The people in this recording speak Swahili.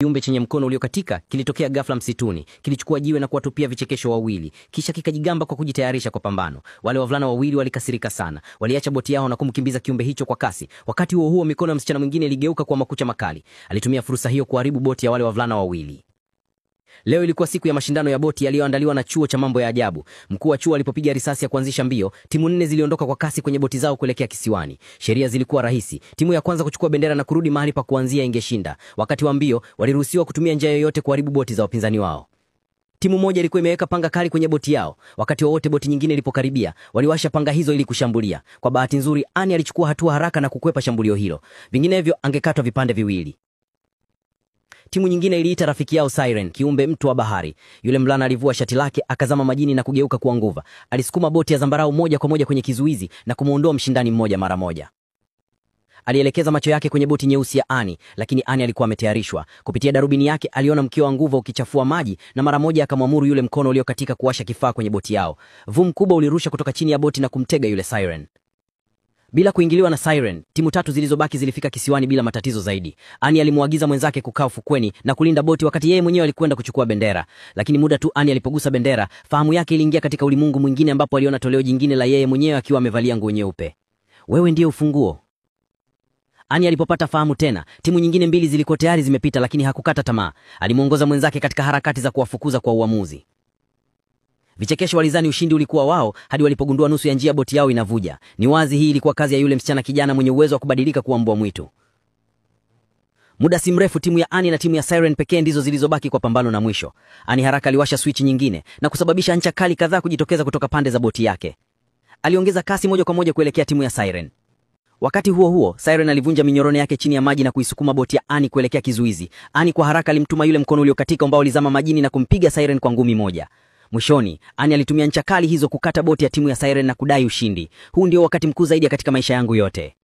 Kiumbe chenye mkono uliokatika kilitokea ghafla msituni, kilichukua jiwe na kuwatupia vichekesho wawili, kisha kikajigamba kwa kujitayarisha kwa pambano. Wale wavulana wawili walikasirika sana, waliacha boti yao na kumkimbiza kiumbe hicho kwa kasi. Wakati huo huo, mikono ya msichana mwingine iligeuka kwa makucha makali. Alitumia fursa hiyo kuharibu boti ya wale wavulana wawili. Leo ilikuwa siku ya mashindano ya boti yaliyoandaliwa na chuo cha mambo ya ajabu. Mkuu wa chuo alipopiga risasi ya kuanzisha mbio, timu 4 ziliondoka kwa kasi kwenye boti zao kuelekea kisiwani. Sheria zilikuwa rahisi. Timu ya kwanza kuchukua bendera na kurudi mahali pa kuanzia ingeshinda. Wakati wa mbio, waliruhusiwa kutumia njia yoyote kuharibu boti za wapinzani wao. Timu moja ilikuwa imeweka panga kali kwenye boti yao. Wakati wowote boti nyingine ilipokaribia, waliwasha panga hizo ili kushambulia. Kwa bahati nzuri, Annie alichukua hatua haraka na kukwepa shambulio hilo. Vinginevyo angekatwa vipande viwili. Timu nyingine iliita rafiki yao Siren, kiumbe mtu wa bahari. Yule mvulana alivua shati lake, akazama majini na kugeuka kuwa nguva. Alisukuma boti ya zambarau moja kwa moja kwenye kizuizi na kumuondoa mshindani mmoja mara moja. Alielekeza macho yake kwenye boti nyeusi ya Annie, lakini Annie alikuwa ametayarishwa. Kupitia darubini yake aliona mkio wa nguva ukichafua maji na mara moja akamwamuru yule mkono uliokatika kuwasha kifaa kwenye boti yao. Vum kubwa ulirusha kutoka chini ya boti na kumtega yule Siren. Bila kuingiliwa na Siren, timu 3 zilizobaki zilifika kisiwani bila matatizo zaidi. Annie alimwagiza mwenzake kukaa ufukweni na kulinda boti wakati yeye mwenyewe alikwenda kuchukua bendera. Lakini muda tu Annie alipogusa bendera, fahamu yake iliingia katika ulimwengu mwingine ambapo aliona toleo jingine la yeye mwenyewe akiwa amevalia nguo nyeupe. Wewe ndiye ufunguo. Annie alipopata fahamu tena, timu nyingine 2 zilikuwa tayari zimepita, lakini hakukata tamaa. Alimuongoza mwenzake katika harakati za kuwafukuza kwa uamuzi. Vichekesho walizani ushindi ulikuwa wao hadi walipogundua nusu ya njia boti yao inavuja. Ni wazi hii ilikuwa kazi ya yule msichana kijana mwenye uwezo wa kubadilika kuwa mbwa mwitu. Muda si mrefu timu ya Annie na timu ya Siren pekee ndizo zilizobaki kwa pambano na mwisho. Annie haraka aliwasha switch nyingine na kusababisha ncha kali kadhaa kujitokeza kutoka pande za boti yake. Aliongeza kasi moja kwa moja kuelekea timu ya Siren. Wakati huo huo, Siren alivunja minyororo yake chini ya maji na kuisukuma boti ya Annie kuelekea kizuizi. Annie kwa haraka alimtuma yule mkono uliokatika ambao ulizama majini na kumpiga Siren kwa ngumi moja. Mwishoni, Annie alitumia ncha kali hizo kukata boti ya timu ya Siren na kudai ushindi. Huu ndio wakati mkuu zaidi katika maisha yangu yote.